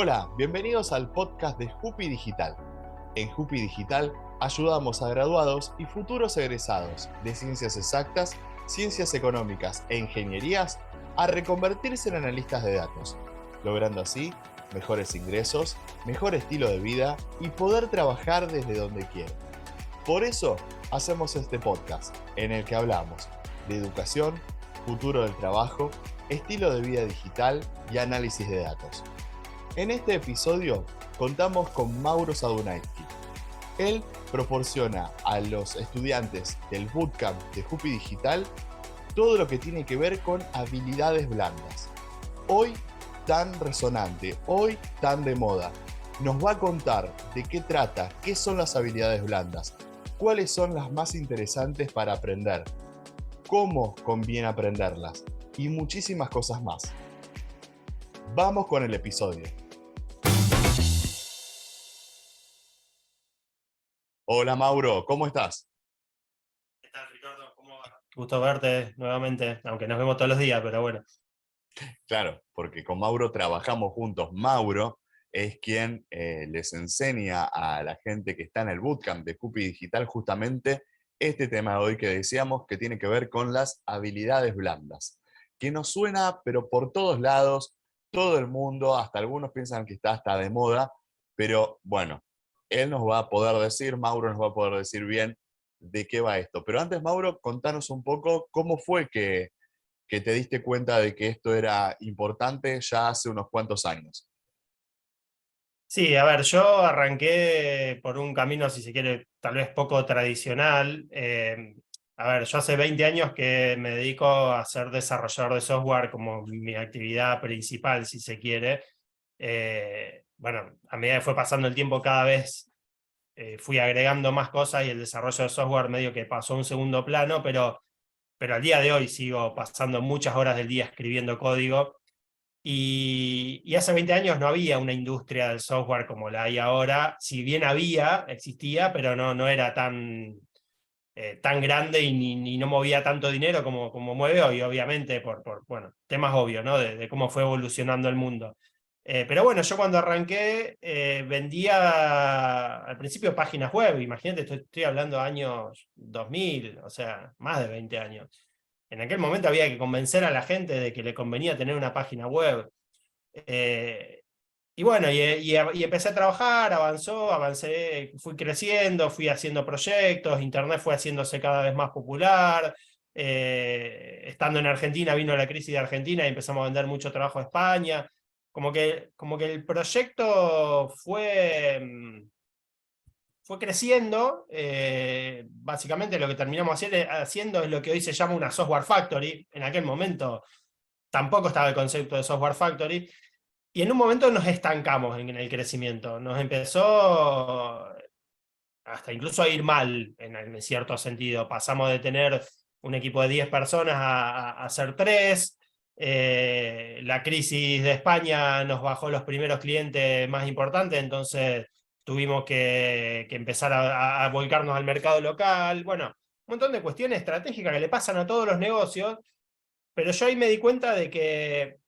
Hola, bienvenidos al podcast de Jupi Digital. En Jupi Digital ayudamos a graduados y futuros egresados de ciencias exactas, ciencias económicas e ingenierías a reconvertirse en analistas de datos, logrando así mejores ingresos, mejor estilo de vida y poder trabajar desde donde quieran. Por eso hacemos este podcast en el que hablamos de educación, futuro del trabajo, estilo de vida digital y análisis de datos. En este episodio contamos con Mauro Sadunaiski. Él proporciona a los estudiantes del bootcamp de Jupi Digital todo lo que tiene que ver con habilidades blandas. Hoy tan resonante, hoy tan de moda. Nos va a contar de qué trata, qué son las habilidades blandas, cuáles son las más interesantes para aprender, cómo conviene aprenderlas y muchísimas cosas más. Vamos con el episodio. Hola Mauro, ¿cómo estás? ¿Qué tal, Ricardo? ¿Cómo va? Gusto verte nuevamente, aunque nos vemos todos los días, pero bueno. Claro, porque con Mauro trabajamos juntos. Mauro es quien les enseña a la gente que está en el bootcamp de Jupi Digital justamente este tema de hoy que decíamos que tiene que ver con las habilidades blandas, que nos suena pero por todos lados, todo el mundo, hasta algunos piensan que está hasta de moda, pero bueno, él nos va a poder decir, Mauro nos va a poder decir bien de qué va esto. Pero antes, Mauro, contanos un poco cómo fue que te diste cuenta de que esto era importante ya hace unos cuantos años. Sí, a ver, yo arranqué por un camino, si se quiere, tal vez poco tradicional. A ver, yo hace 20 años que me dedico a ser desarrollador de software como mi actividad principal, si se quiere. Bueno, a medida que fue pasando el tiempo, cada vez fui agregando más cosas y el desarrollo de software medio que pasó a un segundo plano, pero al día de hoy sigo pasando muchas horas del día escribiendo código. Y hace 20 años no había una industria del software como la hay ahora. Si bien existía, pero no era tan grande y no movía tanto dinero como mueve hoy, obviamente, por bueno, temas obvios, ¿no? De cómo fue evolucionando el mundo. Pero bueno, yo cuando arranqué vendía al principio páginas web. Imagínate, estoy hablando de años 2000, o sea, más de 20 años. En aquel momento había que convencer a la gente de que le convenía tener una página web. Y bueno, y empecé a trabajar, avancé, fui creciendo, fui haciendo proyectos, Internet fue haciéndose cada vez más popular. Estando en Argentina vino la crisis de Argentina y empezamos a vender mucho trabajo a España. Como que el proyecto fue creciendo. Básicamente lo que terminamos haciendo es lo que hoy se llama una software factory. En aquel momento tampoco estaba el concepto de software factory. Y en un momento nos estancamos en el crecimiento. Nos empezó hasta incluso a ir mal, en cierto sentido. Pasamos de tener un equipo de 10 personas a ser 3. La crisis de España nos bajó los primeros clientes más importantes, entonces tuvimos que empezar a volcarnos al mercado local. Bueno, un montón de cuestiones estratégicas que le pasan a todos los negocios, pero yo ahí me di cuenta de que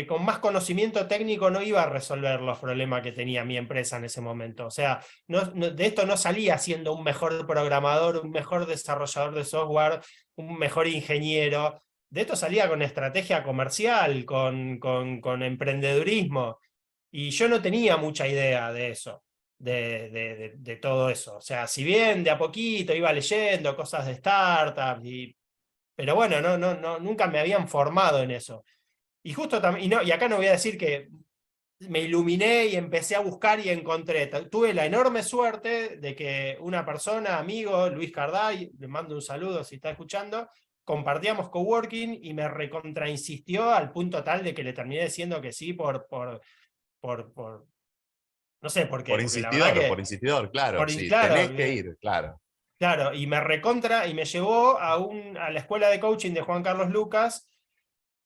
con más conocimiento técnico no iba a resolver los problemas que tenía mi empresa en ese momento. O sea, de esto no salía siendo un mejor programador, un mejor desarrollador de software, un mejor ingeniero. De esto salía con estrategia comercial, con emprendedurismo. Y yo no tenía mucha idea de eso, de todo eso. O sea, si bien de a poquito iba leyendo cosas de startups, pero bueno, nunca me habían formado en eso. Y justo también, y acá no voy a decir que me iluminé y empecé a buscar y encontré. Tuve la enorme suerte de que una persona, amigo, Luis Carday, le mando un saludo si está escuchando, compartíamos coworking y me recontrainsistió al punto tal de que le terminé diciendo que sí por no sé por qué, porque la verdad Por que, insistidor, claro, sí, claro, tenés que ir, claro. claro, y me llevó a la escuela de coaching de Juan Carlos Lucas.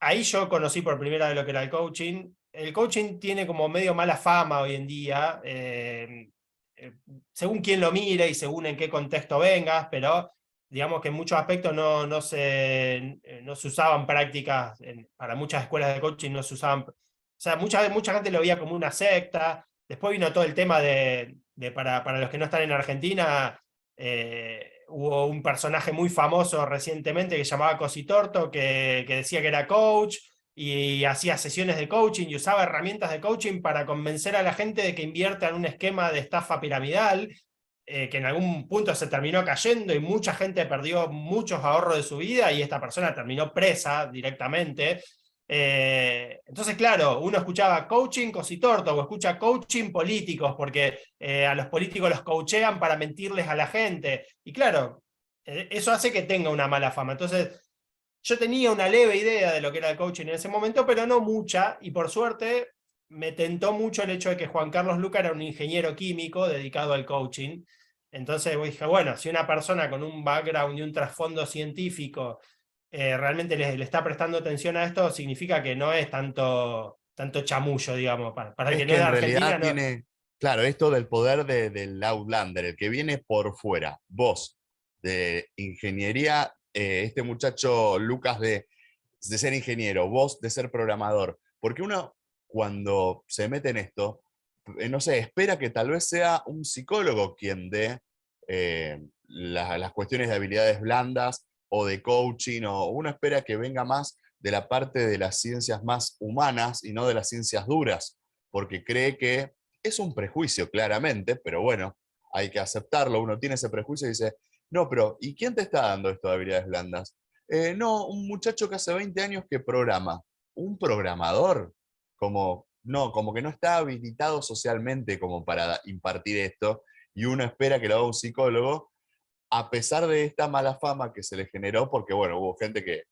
Ahí yo conocí por primera vez lo que era el coaching. El coaching tiene como medio mala fama hoy en día, según quién lo mire y según en qué contexto vengas, pero digamos que en muchos aspectos no se usaban prácticas, para muchas escuelas de coaching no se usaban sea, mucha gente lo veía como una secta. Después vino todo el tema para los que no están en Argentina, hubo un personaje muy famoso recientemente que se llamaba Cositorto, que decía que era coach y hacía sesiones de coaching y usaba herramientas de coaching para convencer a la gente de que invierta en un esquema de estafa piramidal, que en algún punto se terminó cayendo y mucha gente perdió muchos ahorros de su vida y esta persona terminó presa directamente. Entonces, claro, uno escuchaba coaching cositorto o escucha coaching políticos porque a los políticos los coachean para mentirles a la gente. Y claro, eso hace que tenga una mala fama. Entonces, yo tenía una leve idea de lo que era el coaching en ese momento, pero no mucha, y por suerte me tentó mucho el hecho de que Juan Carlos Luca era un ingeniero químico dedicado al coaching. Entonces dije, bueno, si una persona con un background y un trasfondo científico realmente le está prestando atención a esto, significa que no es tanto chamullo, digamos, para el Es que no que es de en Argentina, realidad no. tiene, claro, esto del poder del Outlander, el que viene por fuera, vos, de ingeniería, este muchacho Lucas de ser ingeniero, vos de ser programador, porque uno cuando se mete en esto, no sé, espera que tal vez sea un psicólogo quien dé las cuestiones de habilidades blandas o de coaching, o uno espera que venga más de la parte de las ciencias más humanas y no de las ciencias duras, porque cree que es un prejuicio claramente, pero bueno, hay que aceptarlo, uno tiene ese prejuicio y dice, no, pero ¿y quién te está dando esto de habilidades blandas? No, un muchacho que hace 20 años que programa. Un programador, como, no, como que no está habilitado socialmente como para impartir esto, y uno espera que lo haga un psicólogo, a pesar de esta mala fama que se le generó, porque bueno, hubo gente que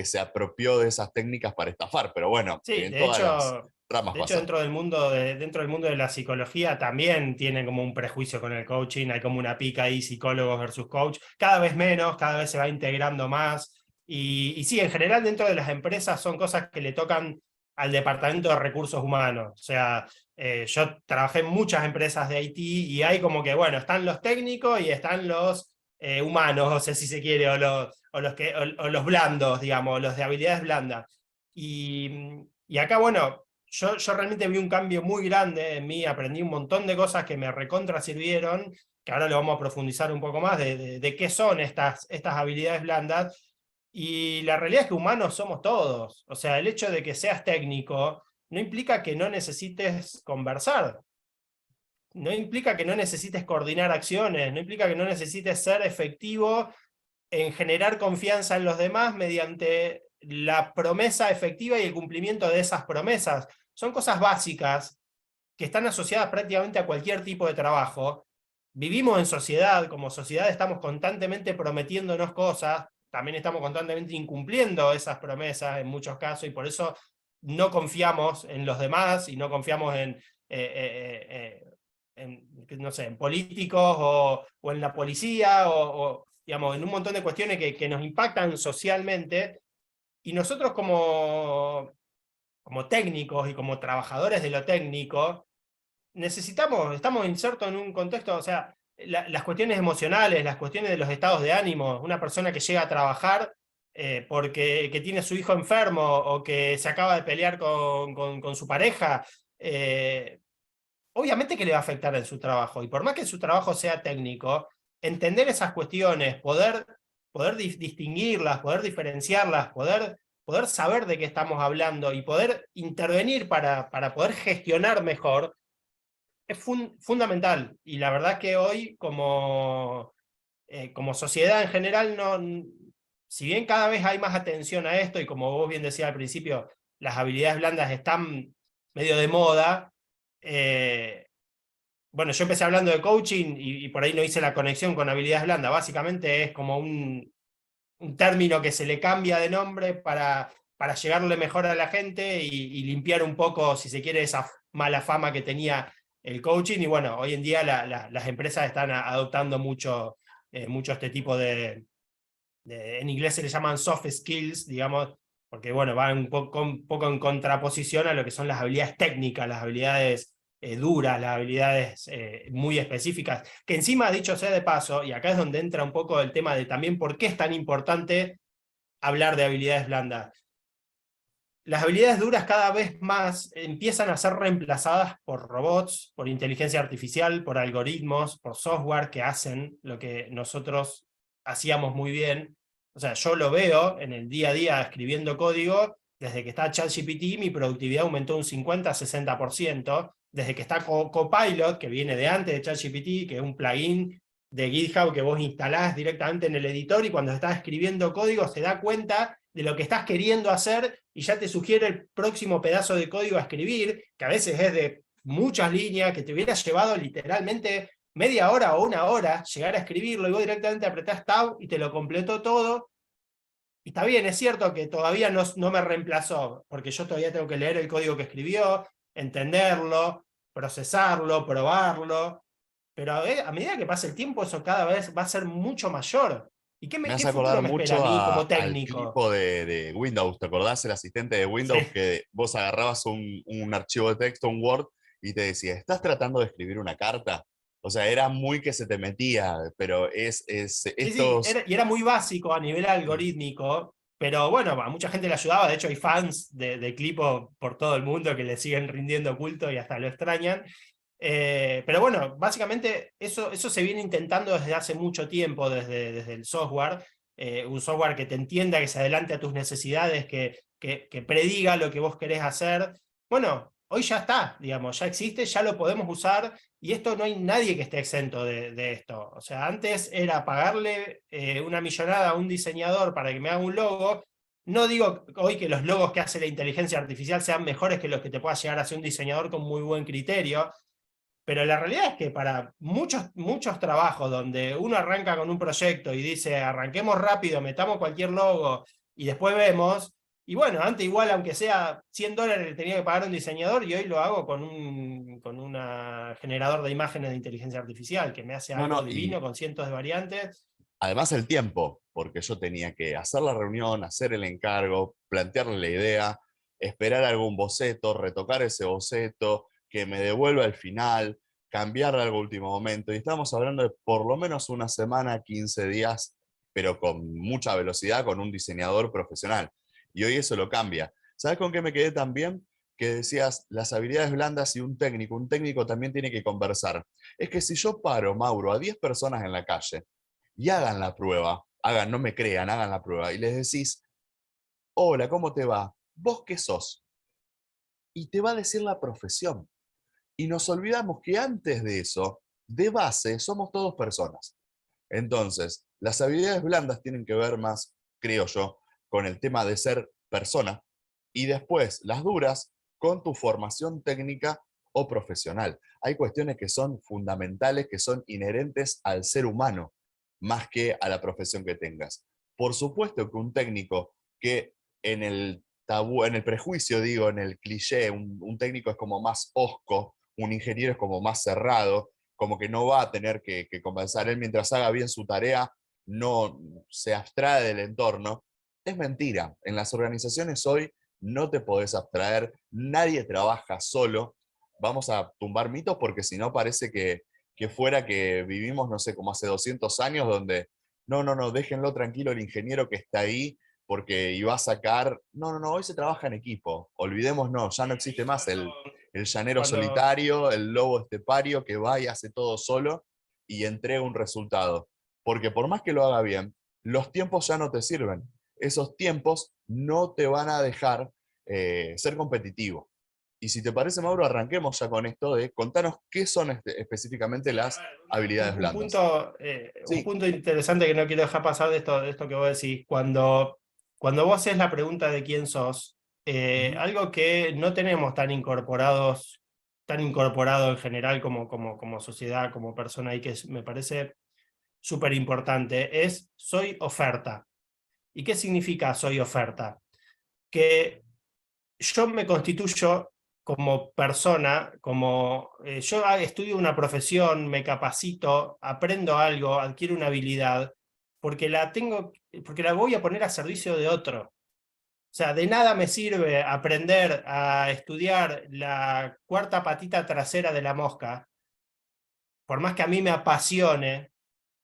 se apropió de esas técnicas para estafar, pero bueno, Sí, en todas las ramas de hecho pasa. dentro del mundo de la psicología también tienen como un prejuicio con el coaching, hay como una pica ahí, psicólogos versus coach, cada vez menos, cada vez se va integrando más. Y sí, en general dentro de las empresas son cosas que le tocan al departamento de recursos humanos. O sea, yo trabajé en muchas empresas de IT y hay como que, bueno, están los técnicos y están los humanos, o sea, si se quiere, o los blandos, digamos, los de habilidades blandas. Y acá, bueno, yo realmente vi un cambio muy grande en mí, aprendí un montón de cosas que me recontra sirvieron, que ahora lo vamos a profundizar un poco más de qué son estas habilidades blandas. Y la realidad es que humanos somos todos. O sea, el hecho de que seas técnico no implica que no necesites conversar, no implica que no necesites coordinar acciones, no implica que no necesites ser efectivo en generar confianza en los demás mediante la promesa efectiva y el cumplimiento de esas promesas. Son cosas básicas que están asociadas prácticamente a cualquier tipo de trabajo. Vivimos en sociedad, como sociedad estamos constantemente prometiéndonos cosas, también estamos constantemente incumpliendo esas promesas en muchos casos y por eso no confiamos en los demás y no confiamos no sé, en políticos o en la policía o, digamos, en un montón de cuestiones que nos impactan socialmente y nosotros como técnicos y como trabajadores de lo técnico, estamos insertos en un contexto, o sea, las cuestiones emocionales, las cuestiones de los estados de ánimo, una persona que llega a trabajar porque que tiene a su hijo enfermo o que se acaba de pelear con su pareja, obviamente que le va a afectar en su trabajo. Y por más que su trabajo sea técnico, entender esas cuestiones, poder distinguirlas, poder diferenciarlas, poder saber de qué estamos hablando y poder intervenir para poder gestionar mejor, es fundamental. Y la verdad que hoy, como sociedad en general, si bien cada vez hay más atención a esto, y como vos bien decías al principio, las habilidades blandas están medio de moda, bueno, yo empecé hablando de coaching y por ahí no hice la conexión con habilidades blandas. Básicamente es como un término que se le cambia de nombre para llegarle mejor a la gente y limpiar un poco, si se quiere, esa mala fama que tenía el coaching. Y bueno, hoy en día las empresas están adoptando mucho este tipo en inglés se le llaman soft skills, digamos, porque bueno, van un poco en contraposición a lo que son las habilidades técnicas, las habilidades duras, las habilidades muy específicas, que encima, dicho sea de paso, y acá es donde entra un poco el tema de también por qué es tan importante hablar de habilidades blandas. las habilidades duras cada vez más empiezan a ser reemplazadas por robots, por inteligencia artificial, por algoritmos, por software que hacen lo que nosotros hacíamos muy bien. O sea, yo lo veo en el día a día escribiendo código. Desde que está ChatGPT, mi productividad aumentó un 50-60%. Desde que está Copilot, que viene de antes de ChatGPT, que es un plugin de GitHub que vos instalás directamente en el editor, y cuando estás escribiendo código se da cuenta de lo que estás queriendo hacer y ya te sugiere el próximo pedazo de código a escribir, que a veces es de muchas líneas, que te hubiera llevado literalmente media hora o una hora llegar a escribirlo, y vos directamente apretás Tab y te lo completó todo. Y está bien, es cierto que todavía no me reemplazó, porque yo todavía tengo que leer el código que escribió, entenderlo, procesarlo, probarlo, pero a medida que pase el tiempo eso cada vez va a ser mucho mayor. ¿Y Me qué hace futuro acordar me espera a mucho mí como al técnico? clipo de Windows. ¿Te acordás? El asistente de Sí. Windows que vos agarrabas un archivo de texto, un Word, y te decía, ¿estás tratando de escribir una carta? O sea, era muy que se te metía, pero Sí, sí, estos... y era muy básico a nivel algorítmico, pero bueno, a mucha gente le ayudaba. De hecho, hay fans de Clipo por todo el mundo que le siguen rindiendo culto y hasta lo extrañan. Pero bueno, básicamente eso se viene intentando desde hace mucho tiempo, desde el software. Un software que te entienda, que se adelante a tus necesidades, que prediga lo que vos querés hacer. Bueno, hoy ya está, digamos, ya existe, ya lo podemos usar, y esto no hay nadie que esté exento de esto. O sea, antes era pagarle una millonada a un diseñador para que me haga un logo. No digo hoy que los logos que hace la inteligencia artificial sean mejores que los que te pueda llegar a hacer un diseñador con muy buen criterio, pero la realidad es que para muchos trabajos donde uno arranca con un proyecto y dice, arranquemos rápido, metamos cualquier logo y después vemos, y bueno, antes igual, aunque sea $100 le tenía que pagar a un diseñador, y hoy lo hago con una generador de imágenes de inteligencia artificial, que me hace No, algo no, divino y con cientos de variantes. además el tiempo, porque yo tenía que hacer la reunión, hacer el encargo, plantearle la idea, esperar algún boceto, retocar ese boceto, que me devuelva el final, cambiar algo a último momento. Y estamos hablando de por lo menos una semana, 15 días, pero con mucha velocidad, con un diseñador profesional. Y hoy eso lo cambia. ¿Sabes con qué me quedé también? Que decías las habilidades blandas y un técnico también tiene que conversar. Es que si yo paro, Mauro, a 10 personas en la calle, y hagan la prueba, hagan, no me crean, hagan la prueba, y les decís, hola, ¿cómo te va? ¿Vos qué sos? Y te va a decir la profesión. Y nos olvidamos que antes de eso, de base, somos todos personas. Entonces, las habilidades blandas tienen que ver más, creo yo, con el tema de ser persona, y después las duras con tu formación técnica o profesional. Hay cuestiones que son fundamentales, que son inherentes al ser humano, más que a la profesión que tengas. Por supuesto que un técnico que en el tabú, en el prejuicio, digo, en el cliché, un técnico es como más hosco, un ingeniero es como más cerrado, como que no va a tener que conversar. Él mientras haga bien su tarea, no se abstrae del entorno. Es mentira. En las organizaciones hoy no te podés abstraer, nadie trabaja solo. Vamos a tumbar mitos porque si no parece que fuera que vivimos, no sé, como hace 200 años, donde no, déjenlo tranquilo el ingeniero que está ahí porque iba a sacar. No, hoy se trabaja en equipo. Olvidémonos, ya no existe más el llanero Cuando, solitario, el lobo estepario que va y hace todo solo y entrega un resultado. Porque por más que lo haga bien, los tiempos ya no te sirven. Esos tiempos no te van a dejar ser competitivo. Y si te parece, Mauro, arranquemos ya con esto de contanos qué son específicamente sí, a las ver, habilidades un blandas. punto, un Sí. punto interesante que no quiero dejar pasar de esto que vos decís. Cuando vos haces la pregunta de quién sos, Ujú. algo que no tenemos tan incorporado en general como sociedad, como persona, y que me parece súper importante, es soy oferta. ¿Y qué significa soy oferta? Que yo me constituyo como persona, yo estudio una profesión, me capacito, aprendo algo, adquiero una habilidad, porque la voy a poner a servicio de otro. O sea, de nada me sirve aprender a estudiar la cuarta patita trasera de la mosca, por más que a mí me apasione,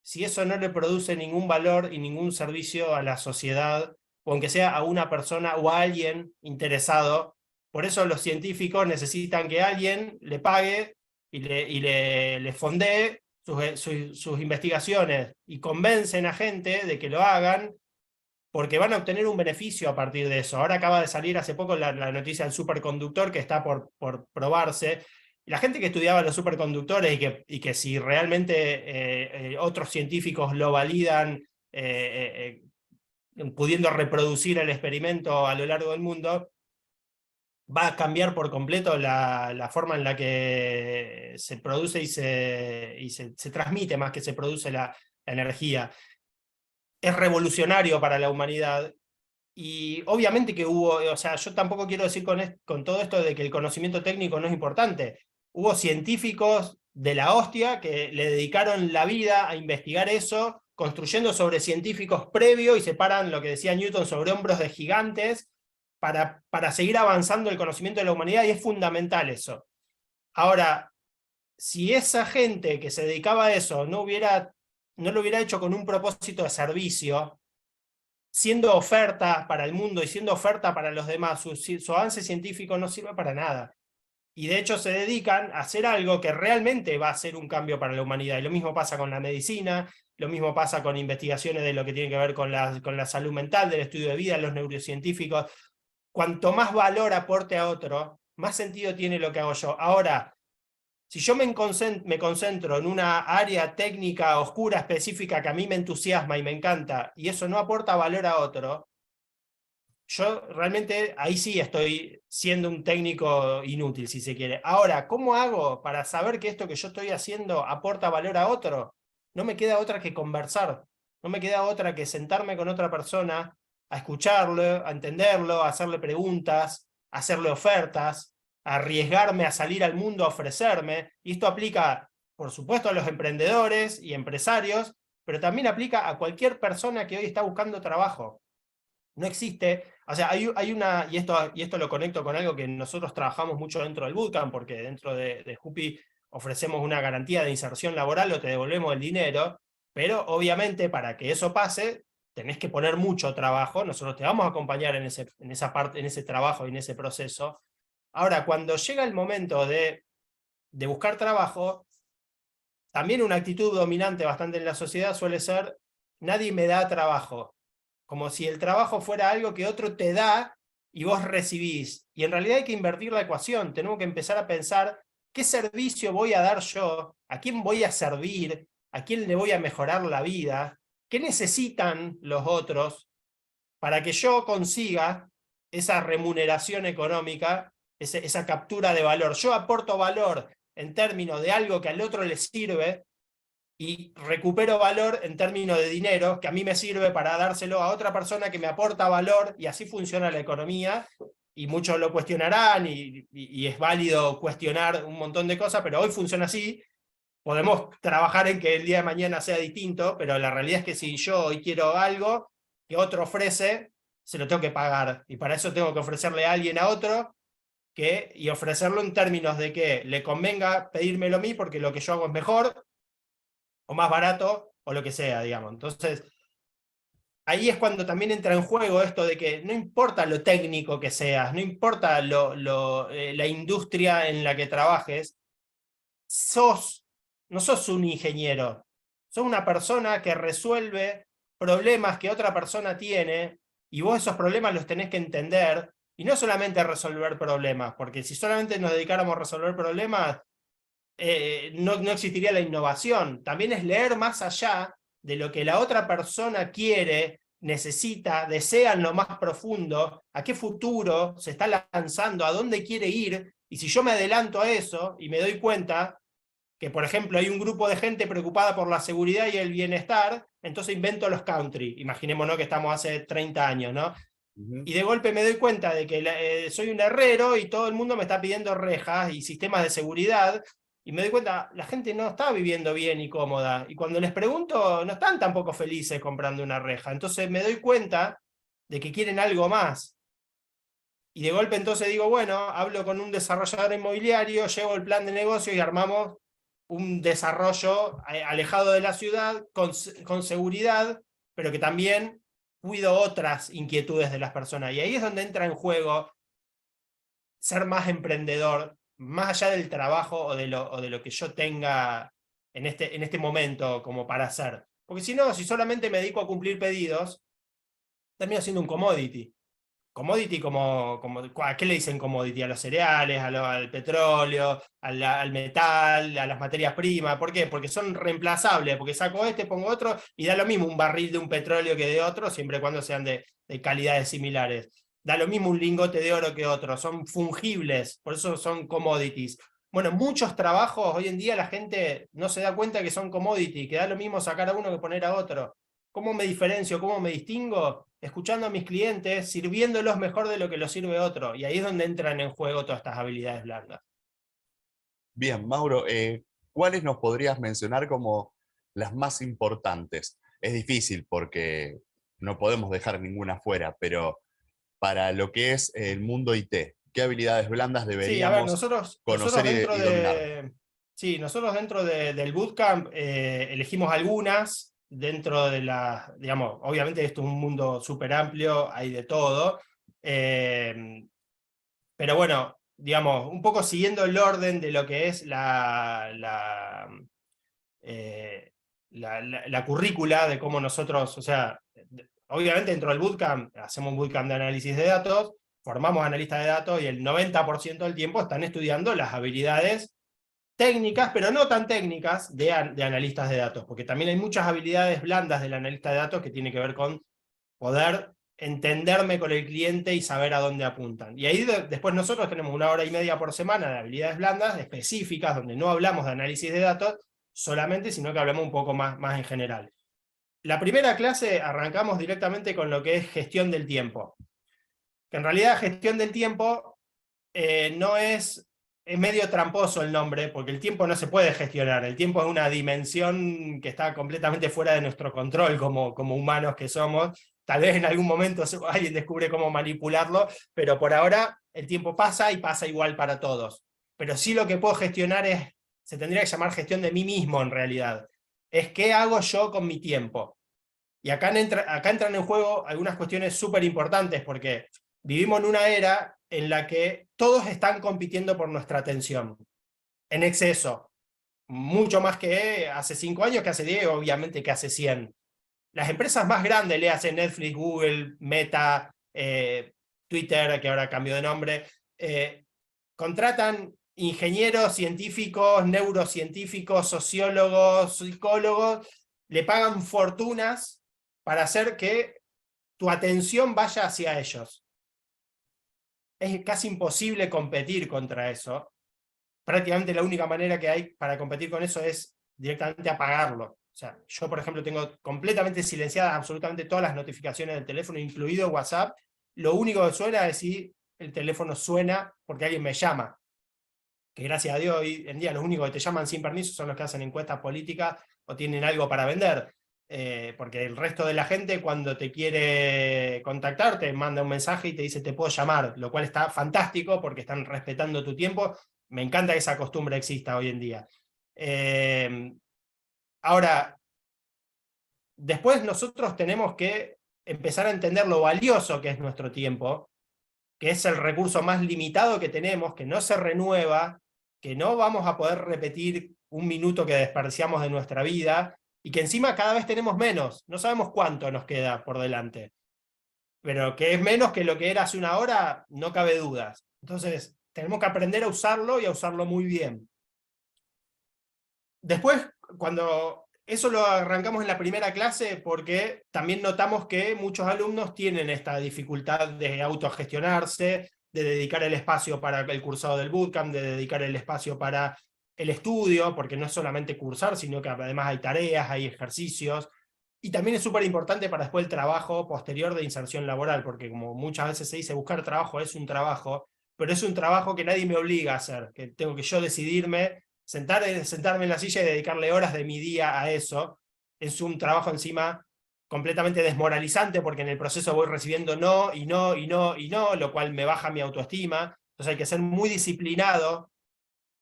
si eso no le produce ningún valor y ningún servicio a la sociedad o aunque sea a una persona o a alguien interesado. Por eso los científicos necesitan que alguien le pague le fondee sus investigaciones y convencen a gente de que lo hagan porque van a obtener un beneficio a partir de eso. Ahora acaba de salir hace poco la noticia del superconductor que está por probarse. Y la gente que estudiaba los superconductores y que si realmente otros científicos lo validan, pudiendo reproducir el experimento a lo largo del mundo, va a cambiar por completo la forma en la que se produce y se transmite, más que se produce la energía. Es revolucionario para la humanidad. Y obviamente que hubo, o sea, yo tampoco quiero decir con todo esto de que el conocimiento técnico no es importante. Hubo científicos de la hostia que le dedicaron la vida a investigar eso, construyendo sobre científicos previos y se paran, lo que decía Newton, sobre hombros de gigantes para seguir avanzando el conocimiento de la humanidad, y es fundamental eso. Ahora, si esa gente que se dedicaba a eso no lo hubiera hecho con un propósito de servicio, siendo oferta para el mundo y siendo oferta para los demás, su avance científico no sirve para nada. Y de hecho se dedican a hacer algo que realmente va a ser un cambio para la humanidad. Y lo mismo pasa con la medicina, lo mismo pasa con investigaciones de lo que tiene que ver con la salud mental, del estudio de vida, los neurocientíficos. Cuanto más valor aporte a otro, más sentido tiene lo que hago yo. Ahora, si yo me concentro en una área técnica oscura específica que a mí me entusiasma y me encanta, y eso no aporta valor a otro, yo realmente ahí sí estoy siendo un técnico inútil, si se quiere. Ahora, ¿cómo hago para saber que esto que yo estoy haciendo aporta valor a otro? No me queda otra que conversar, no me queda otra que sentarme con otra persona, a escucharlo, a entenderlo, a hacerle preguntas, a hacerle ofertas, a arriesgarme a salir al mundo a ofrecerme. Y esto aplica, por supuesto, a los emprendedores y empresarios, pero también aplica a cualquier persona que hoy está buscando trabajo. No existe, o sea, hay una, y esto lo conecto con algo que nosotros trabajamos mucho dentro del bootcamp, porque dentro de Jupi ofrecemos una garantía de inserción laboral o te devolvemos el dinero, pero obviamente para que eso pase, tenés que poner mucho trabajo, nosotros te vamos a acompañar en esa parte, en ese trabajo y en ese proceso. Ahora, cuando llega el momento de buscar trabajo, también una actitud dominante bastante en la sociedad suele ser: nadie me da trabajo. Como si el trabajo fuera algo que otro te da y vos recibís. Y en realidad hay que invertir la ecuación. Tenemos que empezar a pensar qué servicio voy a dar yo, a quién voy a servir, a quién le voy a mejorar la vida, qué necesitan los otros para que yo consiga esa remuneración económica, esa captura de valor. Yo aporto valor en términos de algo que al otro le sirve, y recupero valor en términos de dinero que a mí me sirve para dárselo a otra persona que me aporta valor, y así funciona la economía. Y muchos lo cuestionarán y es válido cuestionar un montón de cosas, pero hoy funciona así. Podemos trabajar en que el día de mañana sea distinto, pero la realidad es que si yo hoy quiero algo que otro ofrece, se lo tengo que pagar, y para eso tengo que ofrecerle a alguien a otro y ofrecerlo en términos de que le convenga pedírmelo a mí porque lo que yo hago es mejor o más barato, o lo que sea, digamos. Entonces, ahí es cuando también entra en juego esto de que no importa lo técnico que seas, no importa la industria en la que trabajes, no sos un ingeniero, sos una persona que resuelve problemas que otra persona tiene, y vos esos problemas los tenés que entender, y no solamente resolver problemas, porque si solamente nos dedicáramos a resolver problemas, no existiría la innovación. También es leer más allá de lo que la otra persona quiere, necesita, desea en lo más profundo, a qué futuro se está lanzando, a dónde quiere ir, y si yo me adelanto a eso y me doy cuenta que, por ejemplo, hay un grupo de gente preocupada por la seguridad y el bienestar, entonces invento los country. Imaginémonos que estamos hace 30 años, ¿no? Y de golpe me doy cuenta de que soy un herrero y todo el mundo me está pidiendo rejas y sistemas de seguridad, y me doy cuenta, la gente no está viviendo bien y cómoda, y cuando les pregunto, no están tampoco felices comprando una reja. Entonces me doy cuenta de que quieren algo más. Y de golpe entonces digo, bueno, hablo con un desarrollador inmobiliario, llevo el plan de negocio y armamos un desarrollo alejado de la ciudad, con seguridad, pero que también cuido otras inquietudes de las personas. Y ahí es donde entra en juego ser más emprendedor, más allá del trabajo o de lo que yo tenga en este momento como para hacer. Porque si no, si solamente me dedico a cumplir pedidos, termino siendo un commodity. Commodity ¿a qué le dicen commodity? A los cereales, al petróleo, al metal, a las materias primas. ¿Por qué? Porque son reemplazables, porque saco este, pongo otro, y da lo mismo un barril de un petróleo que de otro, siempre y cuando sean de calidades similares. Da lo mismo un lingote de oro que otro, son fungibles, por eso son commodities. Bueno, muchos trabajos hoy en día la gente no se da cuenta que son commodity, que da lo mismo sacar a uno que poner a otro. ¿Cómo me diferencio? ¿Cómo me distingo? Escuchando a mis clientes, sirviéndolos mejor de lo que los sirve otro. Y ahí es donde entran en juego todas estas habilidades blandas. Bien, Mauro, ¿cuáles nos podrías mencionar como las más importantes? Es difícil porque no podemos dejar ninguna fuera, pero para lo que es el mundo IT, ¿qué habilidades blandas Sí, a ver, deberíamos nosotros conocer dentro y dominar? de. Sí, nosotros dentro del bootcamp elegimos algunas dentro de digamos, obviamente esto es un mundo súper amplio, hay de todo, pero bueno, digamos, un poco siguiendo el orden de lo que es eh, la currícula de cómo nosotros, o sea, obviamente dentro del bootcamp hacemos un bootcamp de análisis de datos, formamos analistas de datos y el 90% del tiempo están estudiando las habilidades técnicas, pero no tan técnicas, de analistas de datos, porque también hay muchas habilidades blandas del analista de datos que tiene que ver con poder entenderme con el cliente y saber a dónde apuntan. Y ahí después nosotros tenemos 1 hora y media por semana de habilidades blandas específicas, donde no hablamos de análisis de datos solamente, sino que hablamos un poco más en general. La primera clase arrancamos directamente con lo que es gestión del tiempo. Que en realidad gestión del tiempo no es medio tramposo el nombre, porque el tiempo no se puede gestionar. El tiempo es una dimensión que está completamente fuera de nuestro control como humanos que somos. Tal vez en algún momento alguien descubre cómo manipularlo, pero por ahora el tiempo pasa y pasa igual para todos. Pero sí lo que puedo gestionar se tendría que llamar gestión de mí mismo en realidad. Es qué hago yo con mi tiempo. Y acá entran en juego algunas cuestiones súper importantes, porque vivimos en una era en la que todos están compitiendo por nuestra atención, en exceso, mucho más que hace 5 años, que hace 10, obviamente que hace 100. Las empresas más grandes, le hacen Netflix, Google, Meta, Twitter, que ahora cambió de nombre, contratan ingenieros, científicos, neurocientíficos, sociólogos, psicólogos, le pagan fortunas para hacer que tu atención vaya hacia ellos. Es casi imposible competir contra eso. Prácticamente la única manera que hay para competir con eso es directamente apagarlo. O sea, yo, por ejemplo, tengo completamente silenciadas absolutamente todas las notificaciones del teléfono, incluido WhatsApp. Lo único que suena es si el teléfono suena porque alguien me llama. Que gracias a Dios hoy en día los únicos que te llaman sin permiso son los que hacen encuestas políticas o tienen algo para vender. Porque el resto de la gente, cuando te quiere contactar, te manda un mensaje y te dice te puedo llamar, lo cual está fantástico porque están respetando tu tiempo. Me encanta que esa costumbre exista hoy en día. Ahora, después nosotros tenemos que empezar a entender lo valioso que es nuestro tiempo, que es el recurso más limitado que tenemos, que no se renueva, que no vamos a poder repetir un minuto que desperdiciamos de nuestra vida, y que encima cada vez tenemos menos. No sabemos cuánto nos queda por delante, pero que es menos que lo que era hace 1 hora, no cabe dudas. Entonces, tenemos que aprender a usarlo y a usarlo muy bien. Después, cuando eso lo arrancamos en la primera clase, porque también notamos que muchos alumnos tienen esta dificultad de autogestionarse, de dedicar el espacio para el cursado del bootcamp, de dedicar el espacio para el estudio, porque no es solamente cursar, sino que además hay tareas, hay ejercicios, y también es súper importante para después el trabajo posterior de inserción laboral, porque como muchas veces se dice, buscar trabajo es un trabajo, pero es un trabajo que nadie me obliga a hacer, que tengo que yo decidirme, sentarme en la silla y dedicarle horas de mi día a eso. Es un trabajo encima completamente desmoralizante, porque en el proceso voy recibiendo no, y no, y no, y no, lo cual me baja mi autoestima. Entonces hay que ser muy disciplinado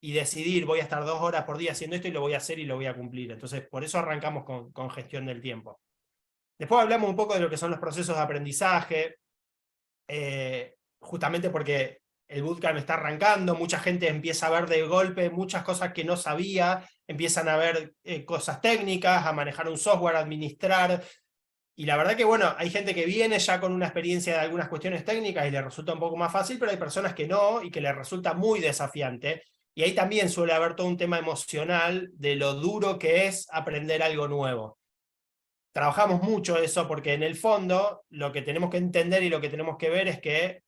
y decidir, voy a estar 2 horas por día haciendo esto y lo voy a hacer y lo voy a cumplir. Entonces por eso arrancamos con gestión del tiempo. Después hablamos un poco de lo que son los procesos de aprendizaje, justamente porque el bootcamp está arrancando, mucha gente empieza a ver de golpe muchas cosas que no sabía, empiezan a ver cosas técnicas, a manejar un software, a administrar, y la verdad que bueno, hay gente que viene ya con una experiencia de algunas cuestiones técnicas y le resulta un poco más fácil, pero hay personas que no y que le resulta muy desafiante. Y ahí también suele haber todo un tema emocional de lo duro que es aprender algo nuevo. Trabajamos mucho eso porque en el fondo lo que tenemos que entender y lo que tenemos que ver es que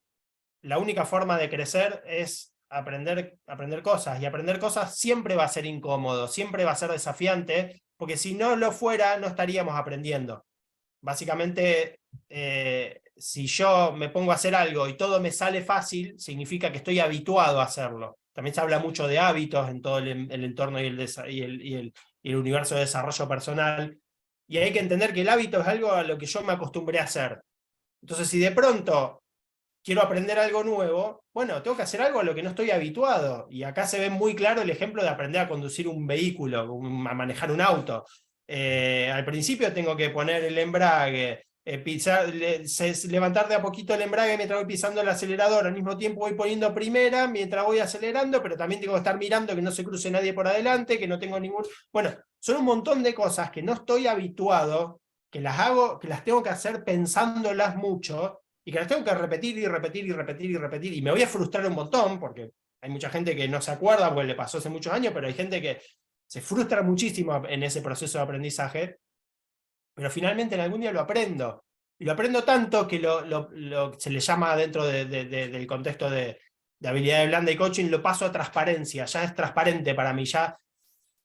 la única forma de crecer es aprender cosas. Y aprender cosas siempre va a ser incómodo, siempre va a ser desafiante, porque si no lo fuera, no estaríamos aprendiendo. Básicamente, si yo me pongo a hacer algo y todo me sale fácil, significa que estoy habituado a hacerlo. También se habla mucho de hábitos en todo el entorno y el universo de desarrollo personal. Y hay que entender que el hábito es algo a lo que yo me acostumbré a hacer. Entonces, si de pronto quiero aprender algo nuevo, bueno, tengo que hacer algo a lo que no estoy habituado. Y acá se ve muy claro el ejemplo de aprender a conducir un vehículo, a manejar un auto. Al principio tengo que poner el embrague, levantar de a poquito el embrague mientras voy pisando el acelerador, al mismo tiempo voy poniendo primera mientras voy acelerando, pero también tengo que estar mirando que no se cruce nadie por adelante, que no tengo ningún... Bueno, son un montón de cosas que no estoy habituado, que las hago, que las tengo que hacer pensándolas mucho, y que las tengo que repetir y repetir y repetir y repetir, y me voy a frustrar un montón, porque hay mucha gente que no se acuerda, porque le pasó hace muchos años, pero hay gente que se frustra muchísimo en ese proceso de aprendizaje, pero finalmente en algún día lo aprendo. Y lo aprendo tanto que se le llama dentro del contexto de habilidades blandas y coaching, lo paso a transparencia, ya es transparente para mí, ya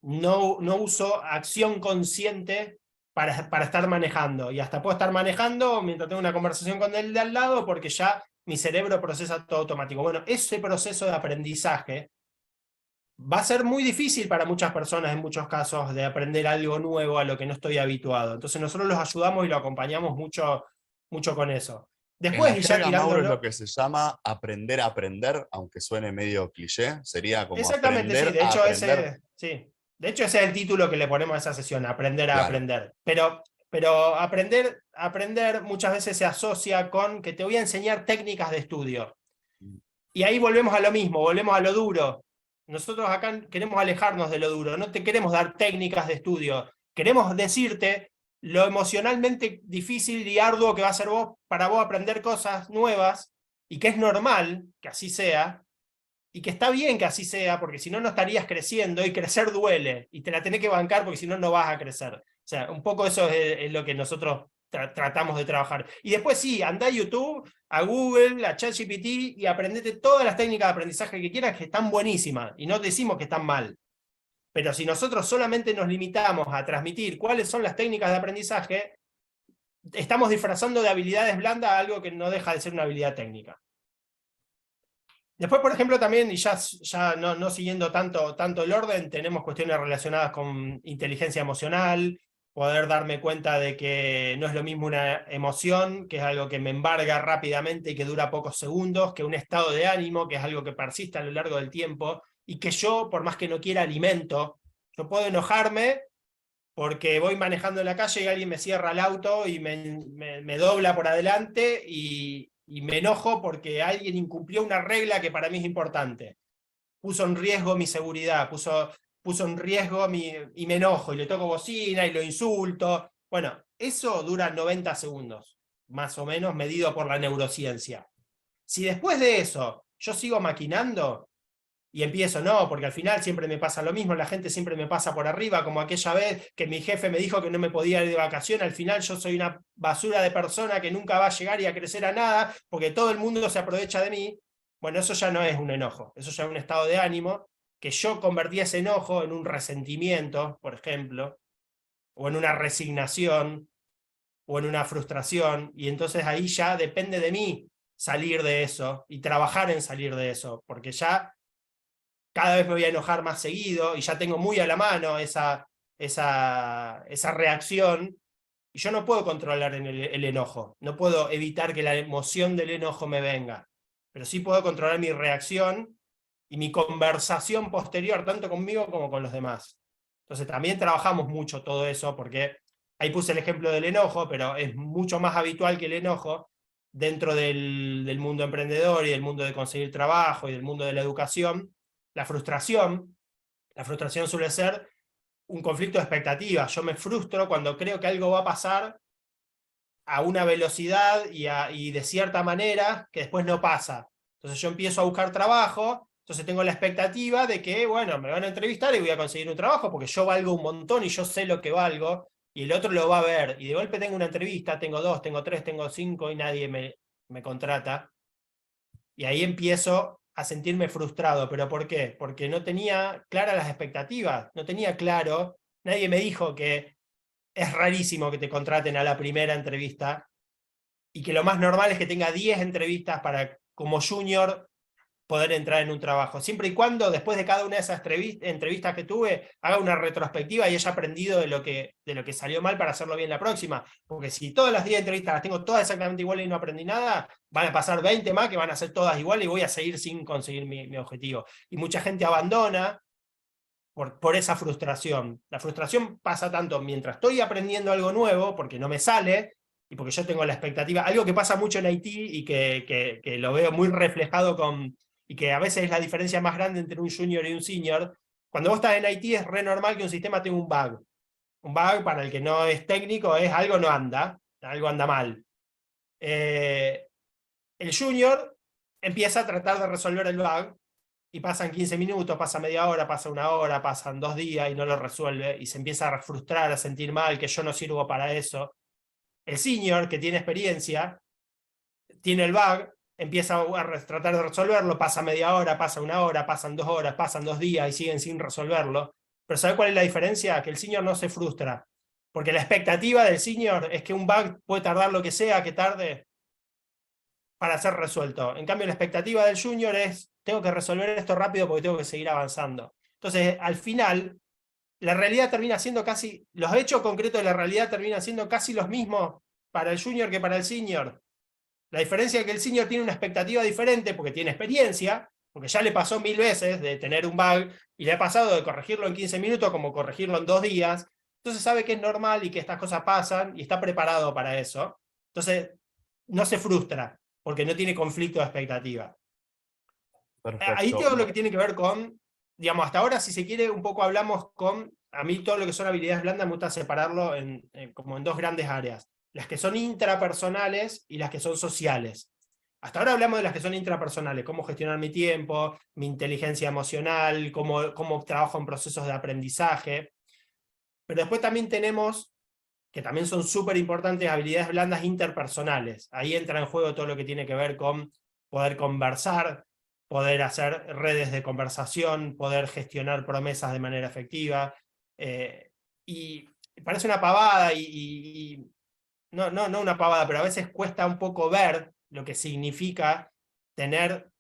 no uso acción consciente para estar manejando. Y hasta puedo estar manejando mientras tengo una conversación con el de al lado porque ya mi cerebro procesa todo automático. Bueno, ese proceso de aprendizaje va a ser muy difícil para muchas personas en muchos casos de aprender algo nuevo a lo que no estoy habituado. Entonces nosotros los ayudamos y lo acompañamos mucho, mucho con eso. En la Después, y ya jerga, Mauro, es lo tirándolo... que se llama aprender a aprender, aunque suene medio cliché, sería como Exactamente, sí. aprender De a hecho, aprender. sí. De hecho, ese es el título que le ponemos a esa sesión, aprender a Claro. aprender. Pero aprender muchas veces se asocia con que te voy a enseñar técnicas de estudio. Y ahí volvemos a lo mismo, volvemos a lo duro. Nosotros acá queremos alejarnos de lo duro, no te queremos dar técnicas de estudio, queremos decirte lo emocionalmente difícil y arduo que va a ser para vos aprender cosas nuevas, y que es normal que así sea, y que está bien que así sea, porque si no, no estarías creciendo, y crecer duele, y te la tenés que bancar porque si no, no vas a crecer. O sea, un poco eso es lo que nosotros tratamos de trabajar. Y después sí, andá a YouTube, a Google, a ChatGPT, y aprendete todas las técnicas de aprendizaje que quieras, que están buenísimas, y no decimos que están mal. Pero si nosotros solamente nos limitamos a transmitir cuáles son las técnicas de aprendizaje, estamos disfrazando de habilidades blandas a algo que no deja de ser una habilidad técnica. Después, por ejemplo, también, y ya no siguiendo tanto el orden, tenemos cuestiones relacionadas con inteligencia emocional, poder darme cuenta de que no es lo mismo una emoción, que es algo que me embarga rápidamente y que dura pocos segundos, que un estado de ánimo, que es algo que persiste a lo largo del tiempo, y que yo, por más que no quiera, alimento. Yo puedo enojarme porque voy manejando en la calle y alguien me cierra el auto y me dobla por adelante, y me enojo porque alguien incumplió una regla que para mí es importante. Puso en riesgo mi seguridad, puso en riesgo y me enojo, y le toco bocina y lo insulto. Bueno, eso dura 90 segundos, más o menos, medido por la neurociencia. Si después de eso yo sigo maquinando, y empiezo, no, porque al final siempre me pasa lo mismo, la gente siempre me pasa por arriba, como aquella vez que mi jefe me dijo que no me podía ir de vacación, al final yo soy una basura de persona que nunca va a llegar y a crecer a nada, porque todo el mundo se aprovecha de mí. Bueno, eso ya no es un enojo, eso ya es un estado de ánimo, que yo convertí ese enojo en un resentimiento, por ejemplo, o en una resignación, o en una frustración, y entonces ahí ya depende de mí salir de eso y trabajar en salir de eso, porque ya cada vez me voy a enojar más seguido y ya tengo muy a la mano esa reacción, y yo no puedo controlar el enojo, no puedo evitar que la emoción del enojo me venga, pero sí puedo controlar mi reacción y mi conversación posterior, tanto conmigo como con los demás. Entonces también trabajamos mucho todo eso, porque ahí puse el ejemplo del enojo, pero es mucho más habitual que el enojo dentro del mundo emprendedor y del mundo de conseguir trabajo y del mundo de la educación. La frustración suele ser un conflicto de expectativas. Yo me frustro cuando creo que algo va a pasar a una velocidad y de cierta manera que después no pasa. Entonces yo empiezo a buscar trabajo, entonces tengo la expectativa de que, bueno, me van a entrevistar y voy a conseguir un trabajo porque yo valgo un montón y yo sé lo que valgo y el otro lo va a ver. Y de golpe tengo una entrevista, tengo 2, tengo 3, tengo 5 y nadie me contrata. Y ahí empiezo a sentirme frustrado. ¿Pero por qué? Porque no tenía claras las expectativas, no tenía claro, nadie me dijo que es rarísimo que te contraten a la primera entrevista y que lo más normal es que tenga 10 entrevistas para, como junior, poder entrar en un trabajo. Siempre y cuando, después de cada una de esas entrevistas que tuve, haga una retrospectiva y haya aprendido de lo que salió mal para hacerlo bien la próxima. Porque si todas las 10 entrevistas las tengo todas exactamente iguales y no aprendí nada, van a pasar 20 más que van a ser todas iguales y voy a seguir sin conseguir mi objetivo. Y mucha gente abandona por esa frustración. La frustración pasa tanto mientras estoy aprendiendo algo nuevo, porque no me sale, y porque yo tengo la expectativa, algo que pasa mucho en Haití y que lo veo muy reflejado y que a veces es la diferencia más grande entre un junior y un senior. Cuando vos estás en Haití es re normal que un sistema tenga un bug. Un bug, para el que no es técnico, es algo no anda, algo anda mal. El junior empieza a tratar de resolver el bug y pasan 15 minutos, pasa media hora, pasa una hora, pasan 2 días y no lo resuelve y se empieza a frustrar, a sentir mal, que yo no sirvo para eso. El senior, que tiene experiencia, tiene el bug, empieza a tratar de resolverlo, pasa media hora, pasa una hora, pasan 2 horas, pasan 2 días y siguen sin resolverlo. Pero ¿sabe cuál es la diferencia? Que el senior no se frustra, porque la expectativa del senior es que un bug puede tardar lo que sea que tarde para ser resuelto. En cambio, la expectativa del junior es, tengo que resolver esto rápido porque tengo que seguir avanzando. Entonces, al final, la realidad termina siendo casi, los hechos concretos de la realidad terminan siendo casi los mismos para el junior que para el senior. La diferencia es que el senior tiene una expectativa diferente porque tiene experiencia, porque ya le pasó 1000 veces de tener un bug y le ha pasado de corregirlo en 15 minutos como corregirlo en 2 días. Entonces sabe que es normal y que estas cosas pasan y está preparado para eso. Entonces no se frustra porque no tiene conflicto de expectativa. Ahí Perfecto. todo lo que tiene que ver con, digamos, hasta ahora, si se quiere, un poco hablamos con, a mí todo lo que son habilidades blandas me gusta separarlo como en 2 grandes áreas, las que son intrapersonales y las que son sociales. Hasta ahora hablamos de las que son intrapersonales, cómo gestionar mi tiempo, mi inteligencia emocional, cómo trabajo en procesos de aprendizaje, pero después también tenemos, que también son súper importantes, habilidades blandas interpersonales. Ahí entra en juego todo lo que tiene que ver con poder conversar, poder hacer redes de conversación, poder gestionar promesas de manera efectiva. Y parece una pavada no una pavada, pero a veces cuesta un poco ver lo que significa tener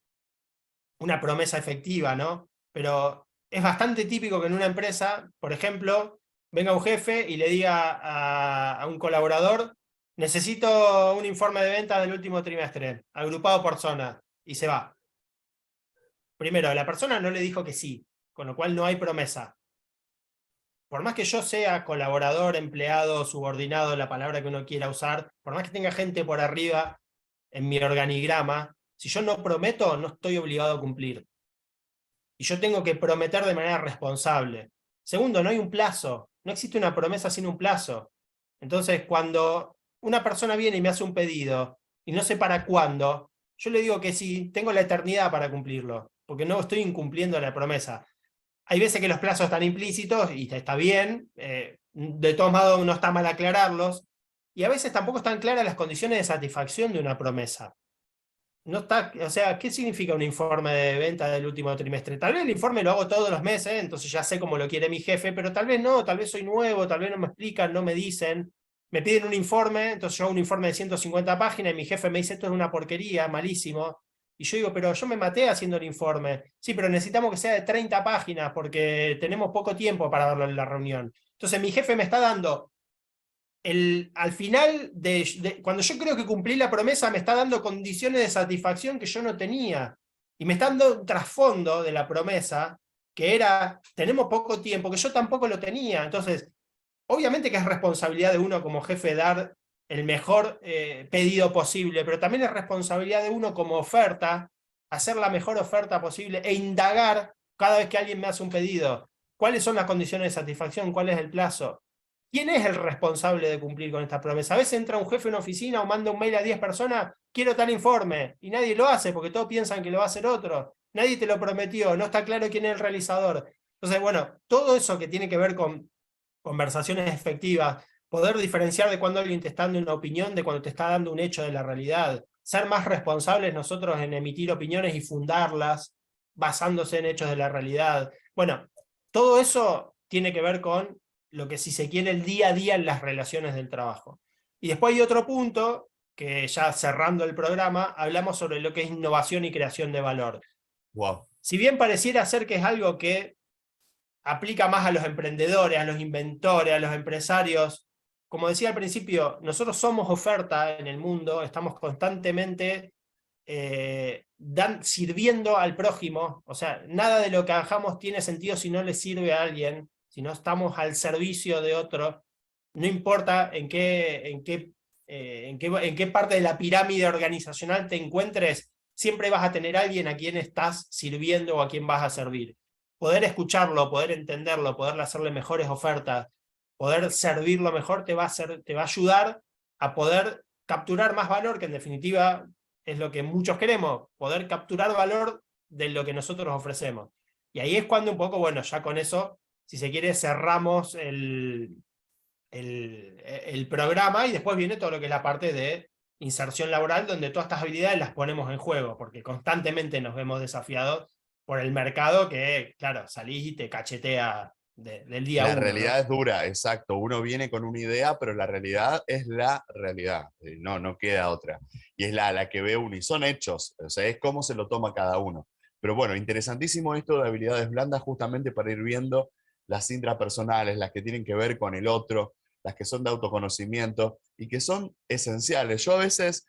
una promesa efectiva, ¿no? Pero es bastante típico que en una empresa, por ejemplo, venga un jefe y le diga a un colaborador, necesito un informe de ventas del último trimestre, agrupado por zona, y se va. Primero, la persona no le dijo que sí, con lo cual no hay promesa. Por más que yo sea colaborador, empleado, subordinado, la palabra que uno quiera usar, por más que tenga gente por arriba en mi organigrama, si yo no prometo, no estoy obligado a cumplir. Y yo tengo que prometer de manera responsable. Segundo, no hay un plazo. No existe una promesa sin un plazo. Entonces, cuando una persona viene y me hace un pedido y no sé para cuándo, yo le digo que sí, tengo la eternidad para cumplirlo, porque no estoy incumpliendo la promesa. Hay veces que los plazos están implícitos y está bien, de todos modos no está mal aclararlos, y a veces tampoco están claras las condiciones de satisfacción de una promesa. No está, o sea, ¿qué significa un informe de venta del último trimestre? Tal vez el informe lo hago todos los meses, entonces ya sé cómo lo quiere mi jefe, pero tal vez no, tal vez soy nuevo, tal vez no me explican, no me dicen. Me piden un informe, entonces yo hago un informe de 150 páginas y mi jefe me dice esto es una porquería, malísimo. Y yo digo, pero yo me maté haciendo el informe. Sí, pero necesitamos que sea de 30 páginas porque tenemos poco tiempo para verlo en la reunión. Entonces mi jefe me está dando al final, cuando yo creo que cumplí la promesa, me está dando condiciones de satisfacción que yo no tenía. Y me está dando un trasfondo de la promesa, que era, tenemos poco tiempo, que yo tampoco lo tenía. Entonces, obviamente que es responsabilidad de uno como jefe dar el mejor pedido posible, pero también es responsabilidad de uno como oferta hacer la mejor oferta posible e indagar cada vez que alguien me hace un pedido. ¿Cuáles son las condiciones de satisfacción? ¿Cuál es el plazo? ¿Quién es el responsable de cumplir con esta promesa? A veces entra un jefe en una oficina o manda un mail a 10 personas, quiero tal informe, y nadie lo hace porque todos piensan que lo va a hacer otro. Nadie te lo prometió, no está claro quién es el realizador. Entonces, bueno, todo eso que tiene que ver con conversaciones efectivas, poder diferenciar de cuando alguien te está dando una opinión de cuando te está dando un hecho de la realidad, ser más responsables nosotros en emitir opiniones y fundarlas basándose en hechos de la realidad. Bueno, todo eso tiene que ver con lo que si se quiere el día a día en las relaciones del trabajo. Y después hay otro punto que ya cerrando el programa, hablamos sobre lo que es innovación y creación de valor. Wow. Si bien pareciera ser que es algo que aplica más a los emprendedores, a los inventores, a los empresarios. Como decía al principio, nosotros somos oferta en el mundo, estamos constantemente sirviendo al prójimo, o sea, nada de lo que hagamos tiene sentido si no le sirve a alguien, si no estamos al servicio de otro, no importa en qué parte de la pirámide organizacional te encuentres, siempre vas a tener a alguien a quien estás sirviendo o a quien vas a servir. Poder escucharlo, poder entenderlo, poder hacerle mejores ofertas, poder servirlo mejor te va a ayudar a poder capturar más valor, que en definitiva es lo que muchos queremos, poder capturar valor de lo que nosotros ofrecemos. Y ahí es cuando un poco, bueno, ya con eso, si se quiere, cerramos el programa y después viene todo lo que es la parte de inserción laboral, donde todas estas habilidades las ponemos en juego, porque constantemente nos vemos desafiados por el mercado que, claro, salís y te cachetea del día La uno, realidad ¿no? es dura, exacto. Uno viene con una idea, pero la realidad es la realidad. No, no queda otra. Y es la que ve uno. Y son hechos. O sea, es cómo se lo toma cada uno. Pero bueno, interesantísimo esto de habilidades blandas, justamente para ir viendo las intrapersonales, las que tienen que ver con el otro, las que son de autoconocimiento y que son esenciales. Yo a veces,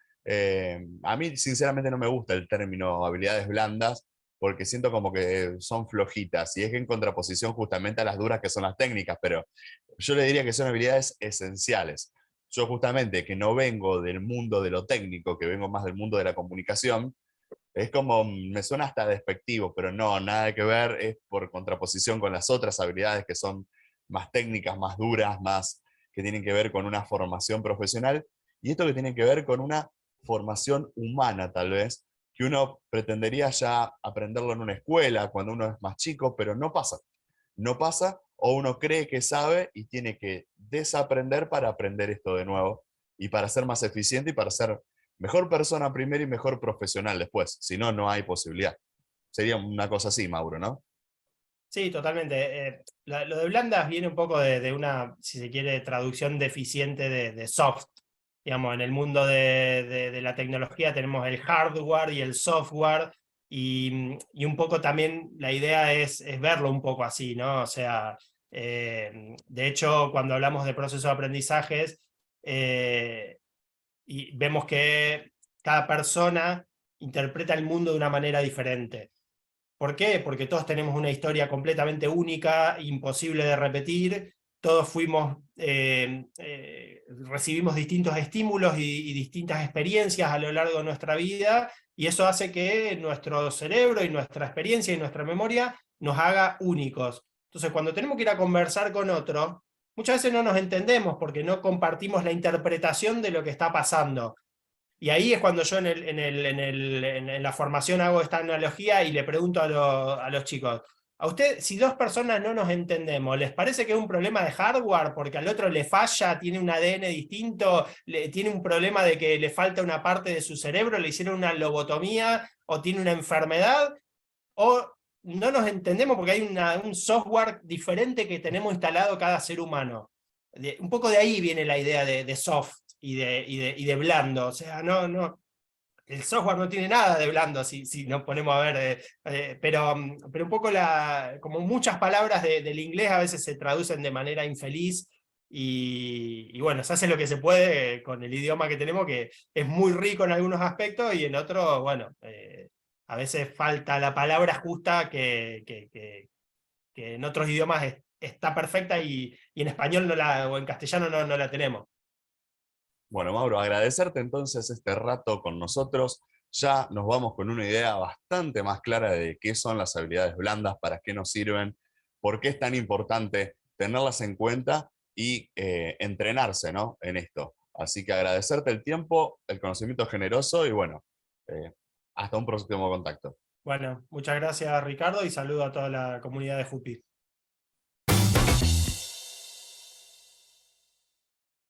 a mí sinceramente no me gusta el término habilidades blandas porque siento como que son flojitas y es en contraposición justamente a las duras que son las técnicas, pero yo le diría que son habilidades esenciales. Yo justamente que no vengo del mundo de lo técnico, que vengo más del mundo de la comunicación, es como, me suena hasta despectivo, pero no, nada que ver, es por contraposición con las otras habilidades que son más técnicas, más duras, más que tienen que ver con una formación profesional, y esto que tiene que ver con una formación humana tal vez, que uno pretendería ya aprenderlo en una escuela cuando uno es más chico, pero no pasa. No pasa o uno cree que sabe y tiene que desaprender para aprender esto de nuevo y para ser más eficiente y para ser mejor persona primero y mejor profesional después. Si no, no hay posibilidad. Sería una cosa así, Mauro, ¿no? Sí, totalmente. Lo de blandas viene un poco de una, si se quiere, traducción deficiente de soft. Digamos, en el mundo de la tecnología tenemos el hardware y el software, y un poco también la idea es verlo un poco así, ¿no? O sea, de hecho, cuando hablamos de procesos de aprendizajes, eh, y vemos que cada persona interpreta el mundo de una manera diferente. ¿Por qué? Porque todos tenemos una historia completamente única, imposible de repetir, todos recibimos distintos estímulos y distintas experiencias a lo largo de nuestra vida, y eso hace que nuestro cerebro y nuestra experiencia y nuestra memoria nos haga únicos. Entonces, cuando tenemos que ir a conversar con otro, muchas veces no nos entendemos porque no compartimos la interpretación de lo que está pasando. Y ahí es cuando yo en la formación hago esta analogía y le pregunto a los chicos, a usted, si dos personas no nos entendemos, ¿les parece que es un problema de hardware porque al otro le falla, tiene un ADN distinto, tiene un problema de que le falta una parte de su cerebro, le hicieron una lobotomía o tiene una enfermedad? ¿O no nos entendemos porque hay un software diferente que tenemos instalado cada ser humano? Un poco de ahí viene la idea de soft y de blando. O sea, el software no tiene nada de blando si nos ponemos a ver, pero un poco como muchas palabras del inglés a veces se traducen de manera infeliz y bueno, se hace lo que se puede con el idioma que tenemos, que es muy rico en algunos aspectos y en otros, bueno, a veces falta la palabra justa que en otros idiomas está perfecta y en español o en castellano no la tenemos. Bueno, Mauro, agradecerte entonces este rato con nosotros. Ya nos vamos con una idea bastante más clara de qué son las habilidades blandas, para qué nos sirven, por qué es tan importante tenerlas en cuenta y entrenarse, ¿no?, en esto. Así que agradecerte el tiempo, el conocimiento generoso y bueno, hasta un próximo contacto. Bueno, muchas gracias Ricardo y saludo a toda la comunidad de Jupi.